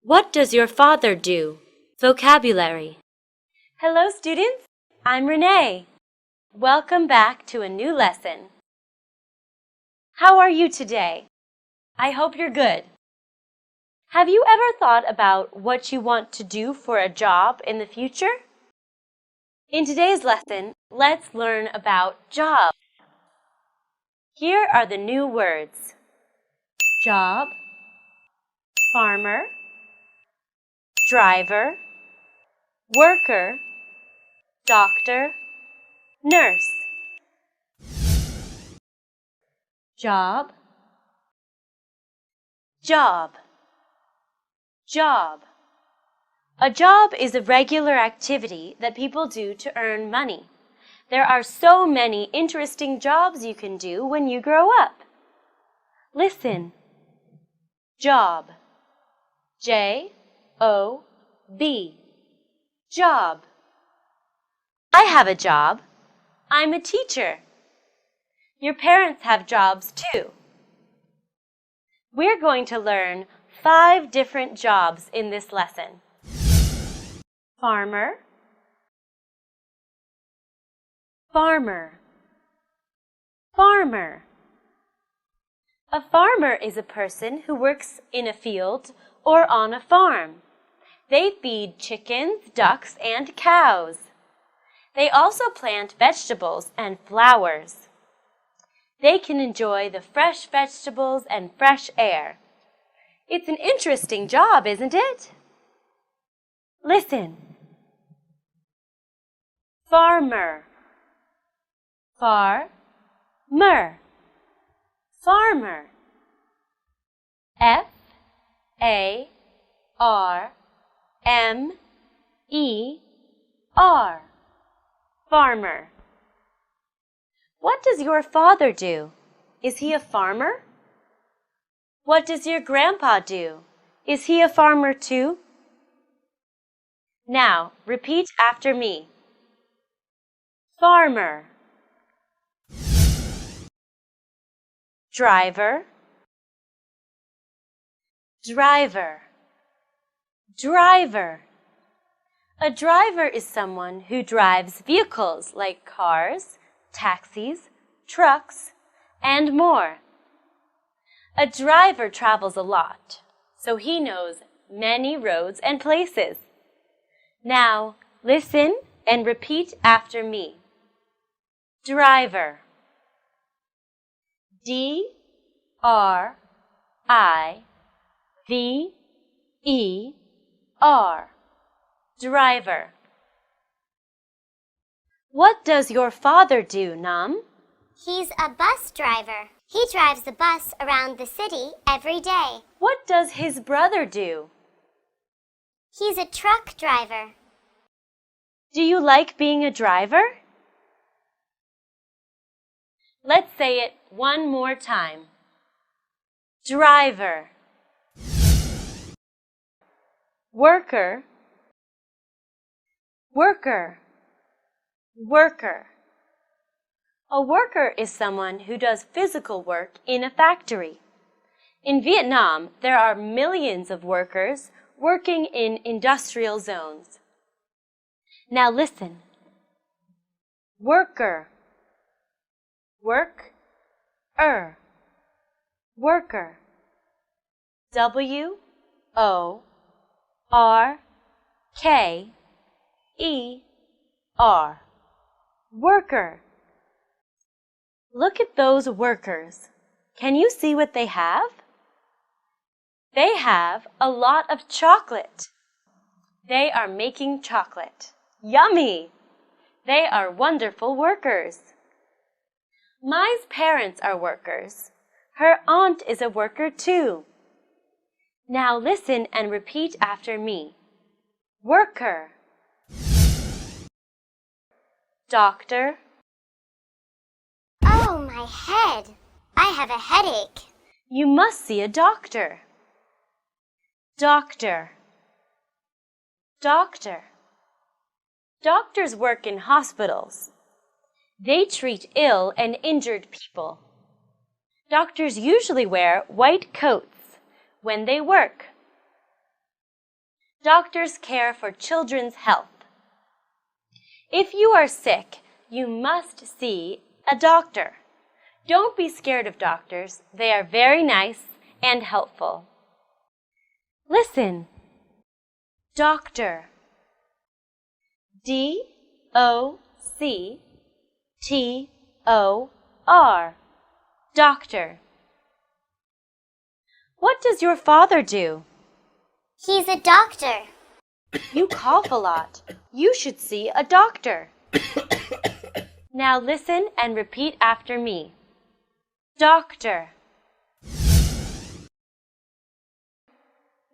What does your father do? Vocabulary. Hello, students. I'm Renee. Welcome back to a new lesson. How are you today? I hope you're good. Have you ever thought about what you want to do for a job in the future? In today's lesson, let's learn about jobs. Here are the new words: job, farmer, driver, worker, doctor, nurse. Job, job, job. A job is a regular activity that people do to earn money. There are so many interesting jobs you can do when you grow up. Listen. Job. J-O-B. Job. I have a job. I'm a teacher. Your parents have jobs too. We're going to learn 5 different jobs in this lesson. Farmer, farmer, farmer. A farmer is a person who works in a field or on a farm. They feed chickens, ducks, and cows. They also plant vegetables and flowers. They can enjoy the fresh vegetables and fresh air. It's an interesting job, isn't it? Listen. Farmer, farmer, farmer. F-A-R-M-E-R, farmer. What does your father do? Is he a farmer? What does your grandpa do? Is he a farmer too? Now, repeat after me. Farmer, driver, driver, driver. A driver is someone who drives vehicles like cars, taxis, trucks, and more. A driver travels a lot, so he knows many roads and places. Now, listen and repeat after me. Driver. D-R-I-V-E-R. Driver. What does your father do, Nam? He's a bus driver. He drives the bus around the city every day. What does his brother do? He's a truck driver. Do you like being a driver? Let's say it one more time. Driver. Worker, worker, worker. A worker is someone who does physical work in a factory. In Vietnam, there are millions of workers working in industrial zones. Now listen. Worker, work-er, worker. W-O-R-K-E-R, worker. Look at those workers. Can you see what they have? They have a lot of chocolate. They are making chocolate. Yummy! They are wonderful workers. Mai's parents are workers. Her aunt is a worker too. Now listen and repeat after me. Worker. Doctor. Oh, my head. I have a headache. You must see a doctor. Doctor. Doctor. Doctors work in hospitals. They treat ill and injured people. Doctors usually wear white coats when they work. Doctors care for children's health. If you are sick, you must see a doctor. Don't be scared of doctors. They are very nice and helpful. Listen. Doctor. D-O-C-T-O-R. Doctor. What does your father do? He's a doctor. You cough a lot. You should see a doctor. Now listen and repeat after me. Doctor.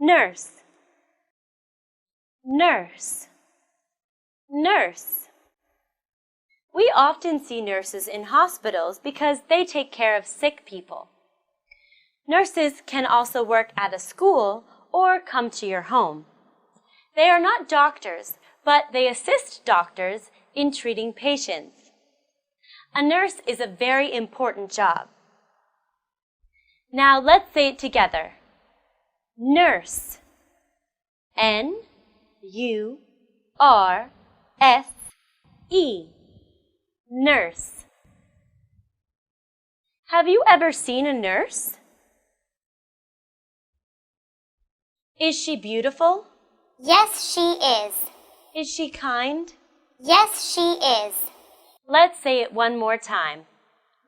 Nurse. Nurse. Nurse. We often see nurses in hospitals because they take care of sick people. Nurses can also work at a school or come to your home. They are not doctors, but they assist doctors in treating patients. A nurse is a very important job. Now let's say it together. Nurse. N-U-R-S-E. Nurse. Have you ever seen a nurse? Is she beautiful? Yes, she is. Is she kind? Yes, she is. Let's say it one more time.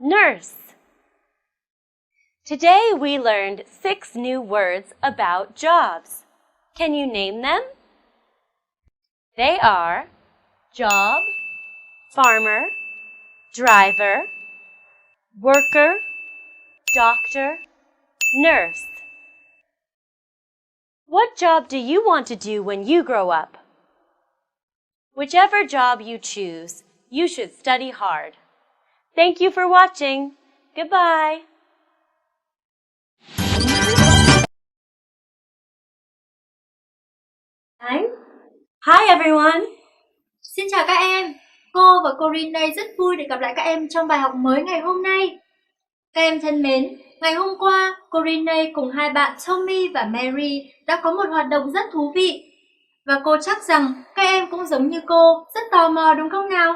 Nurse. Today we learned 6 new words about jobs. Can you name them? They are job, farmer, driver, worker, doctor, nurse. What job do you want to do when you grow up? Whichever job you choose, you should study hard. Thank you for watching. Goodbye. Hi everyone. Xin chào các em. Cô và cô Rin đây rất vui được gặp lại các em trong bài học mới ngày hôm nay. Các em thân mến, ngày hôm qua, cô Rin đây cùng hai bạn Tommy và Mary đã có một hoạt động rất thú vị. Và cô chắc rằng các em cũng giống như cô, rất tò mò đúng không nào?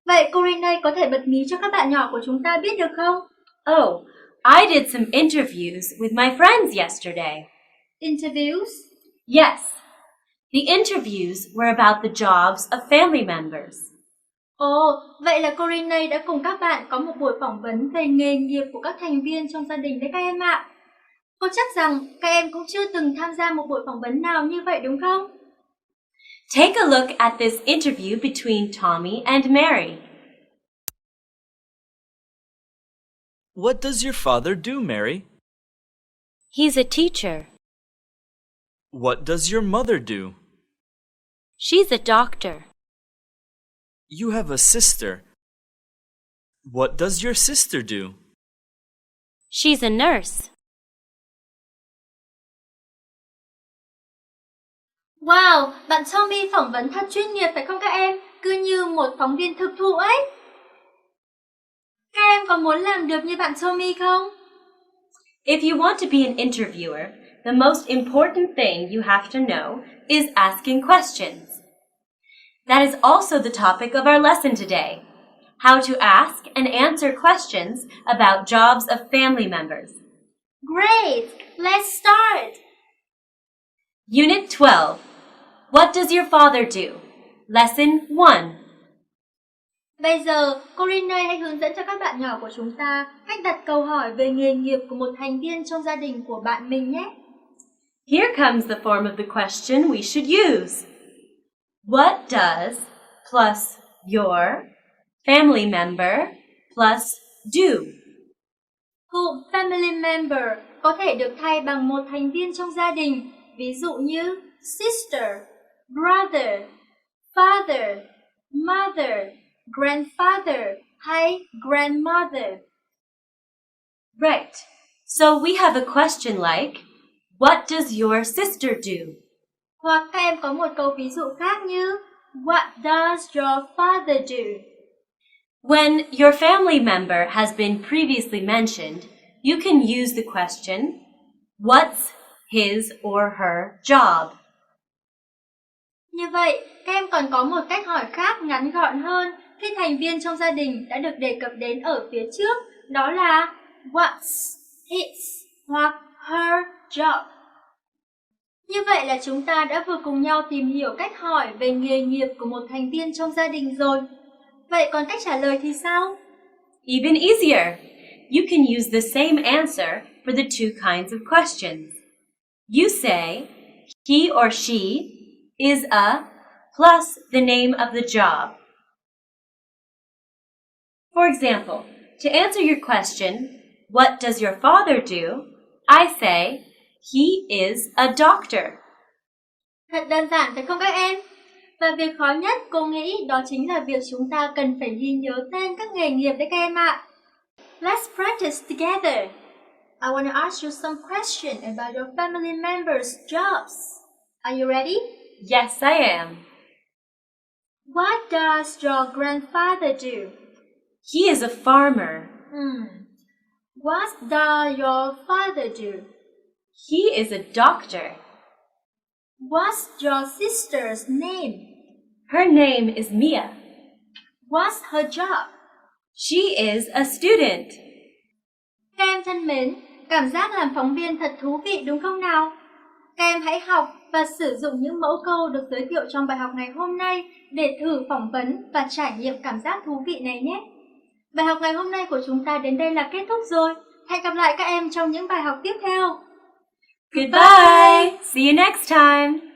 Vậy cô Rin đây có thể bật mí cho các bạn nhỏ của chúng ta biết được không? Oh, I did some interviews with my friends yesterday. Interviews? Yes. The interviews were about the jobs of family members. Ồ, vậy là cô Rin đây đã cùng các bạn có một buổi phỏng vấn về nghề nghiệp của các thành viên trong gia đình đấy các em ạ. Cô chắc rằng các em cũng chưa từng tham gia một buổi phỏng vấn nào như vậy đúng không? Take a look at this interview between Tommy and Mary. What does your father do, Mary? He's a teacher. What does your mother do? She's a doctor. You have a sister. What does your sister do? She's a nurse. Wow, bạn Tommy phỏng vấn thật chuyên nghiệp phải không các em? Cứ như một phóng viên thực thụ ấy. Các em có muốn làm được như bạn Tommy không? If you want to be an interviewer, the most important thing you have to know is asking questions. That is also the topic of our lesson today, how to ask and answer questions about jobs of family members. Great! Let's start! Unit 12. What does your father do? Lesson 1. Bây giờ, cô Rin đây hãy hướng dẫn cho các bạn nhỏ của chúng ta cách đặt câu hỏi về nghề nghiệp của một thành viên trong gia đình của bạn mình nhé. Here comes the form of the question we should use. What does plus your family member plus do? Cụm family member có thể được thay bằng một thành viên trong gia đình, ví dụ như sister, brother, father, mother, grandfather hay grandmother. Right. So we have a question like, what does your sister do? Hoặc các em có một câu ví dụ khác như What does your father do? When your family member has been previously mentioned, you can use the question, what's his or her job? Như vậy, các em còn có một cách hỏi khác ngắn gọn hơn khi thành viên trong gia đình đã được đề cập đến ở phía trước, đó là what's his hoặc her job. Như vậy là chúng ta đã vừa cùng nhau tìm hiểu cách hỏi về nghề nghiệp của một thành viên trong gia đình rồi. Vậy còn cách trả lời thì sao? Even easier. You can use the same answer for the two kinds of questions. You say, he or she is a plus the name of the job. For example, to answer your question, what does your father do? I say, he is a doctor. Thật đơn giản phải không các em? Và việc khó nhất cô nghĩ đó chính là việc chúng ta cần phải ghi nhớ tên các nghề nghiệp đấy các em ạ. Let's practice together. I want to ask you some questions about your family members' jobs. Are you ready? Yes, I am. What does your grandfather do? He is a farmer. What does your father do? He is a doctor. What's your sister's name? Her name is Mia. What's her job? She is a student. Các em thân mến, cảm giác làm phóng viên thật thú vị đúng không nào? Các em hãy học và sử dụng những mẫu câu được giới thiệu trong bài học ngày hôm nay để thử phỏng vấn và trải nghiệm cảm giác thú vị này nhé. Bài học ngày hôm nay của chúng ta đến đây là kết thúc rồi. Hẹn gặp lại các em trong những bài học tiếp theo. Goodbye. See you next time.